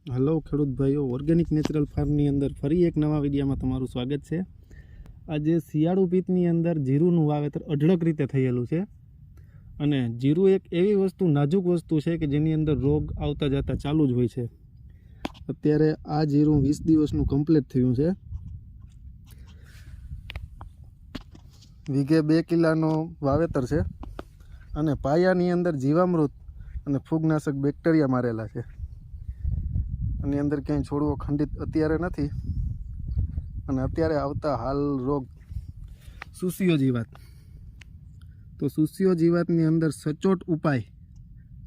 Hello ખેડૂત ભાઈઓ, organic natural ફાર્મની અંદર ફરી એક નવા વિડીયોમાં તમારું સ્વાગત છે. આજે શિયાળુ પિત્તની અંદર જીરુંનું વાવેતર અઢળક રીતે થયેલું છે. અને જીરું એક એવી વસ્તુ, નાજુક વસ્તુ છે કે જેની અંદર રોગ આવતા જતા ચાલુ જ હોય છે. અત્યારે આ જીરું 20 દિવસનું કમ્પ્લીટ થયું છે. વીઘે 2 કિલાનો વાવેતર છે અને પાયાની અંદર જીવામૃત અને ફૂગનાશક બેક્ટેરિયા મારેલા છે. આની અંદર ક્યાંય છોડવો ખંડિત અત્યારે નથી. અને અત્યારે આવતા હાલ રોગ સુસિયો જીવાત. તો સુસિયો જીવાતની અંદર સચોટ ઉપાય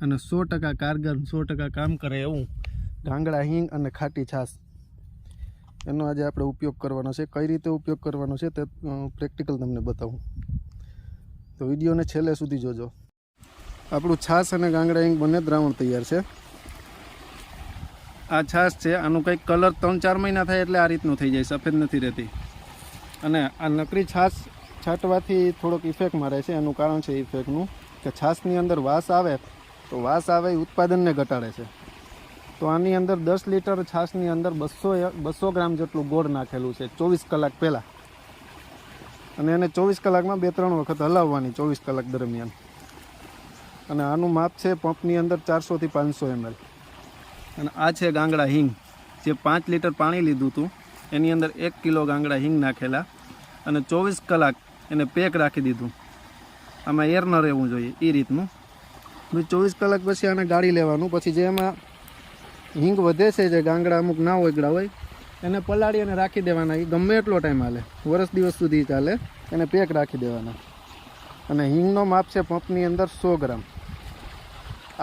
અને 100% કારગર, 100% કામ કરે એવું ગાંગડા હિંગ અને ખાટી છાશ, એનો આજે આપણે ઉપયોગ કરવાનો છે. કઈ રીતે ઉપયોગ કરવાનો છે તે પ્રેક્ટિકલ તમને બતાવું, તો વિડીયોને છેલ્લે સુધી જોજો. આપણું છાશ અને ગાંગડા હિંગ બંને દ્રાવણ તૈયાર છે. આ છાશ છે, આનું કંઈક કલર 3-4 મહિના થાય એટલે આ રીતનું થઈ જાય, સફેદ નથી રહેતી. અને આ નકરી છાશ છાંટવાથી થોડોક ઇફેક્ટ મારે છે. એનું કારણ છે ઇફેક્ટનું કે છાશની અંદર વાસ આવે, તો વાસ આવે એ ઉત્પાદનને ઘટાડે છે. તો આની અંદર 10 લીટર છાશની અંદર 200 ગ્રામ જેટલું ગોળ નાખેલું છે 24 કલાક પહેલાં. અને એને 24 કલાકમાં 2-3 વખત હલાવવાની 24 કલાક દરમિયાન. અને આનું માપ છે પંપની અંદર 400 થી 500 ml. અને આ છે ગાંગડા હિંગ, જે 5 લીટર પાણી લીધું હતું એની અંદર 1 કિલો ગાંગડા હિંગ નાખેલા અને 24 કલાક એને પેક રાખી દીધું. આમાં એર ન રહેવું જોઈએ એ રીતનું. 24 કલાક પછી આને ગાળી લેવાનું. પછી જે એમાં હિંગ વધે છે, જે ગાંગડા અમુક ના ઓગળા હોય, એને પલાળી અને રાખી દેવાના. એ ગમે એટલો ટાઈમ હાલે, વર્ષ દિવસ સુધી ચાલે. એને પેક રાખી દેવાના. અને હિંગનો માપ છે પંપની અંદર 100 ગ્રામ.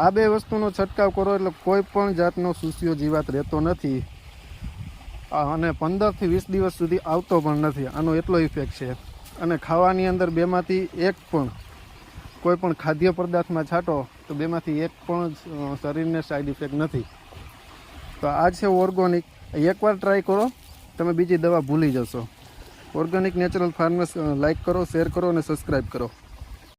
આ બે વસ્તુનો છંટકાવ કરો એટલે કોઈ પણ જાતનો સુસિયો જીવાત રહેતો નથી. અને 15 થી 20 દિવસ સુધી આવતો પણ નથી. આનો એટલો ઇફેક્ટ છે. અને ખાવાની અંદર બેમાંથી એક પણ, કોઈ પણ ખાદ્ય પદાર્થમાં છાંટો તો બેમાંથી એક પણ શરીરને સાઈડ ઇફેક્ટ નથી. તો આ છે ઓર્ગોનિક. એકવાર ટ્રાય કરો, તમે બીજી દવા ભૂલી જશો. ઓર્ગેનિક નેચરલ ફાર્મર્સ લાઈક કરો, શેર કરો અને સબસ્ક્રાઈબ કરો.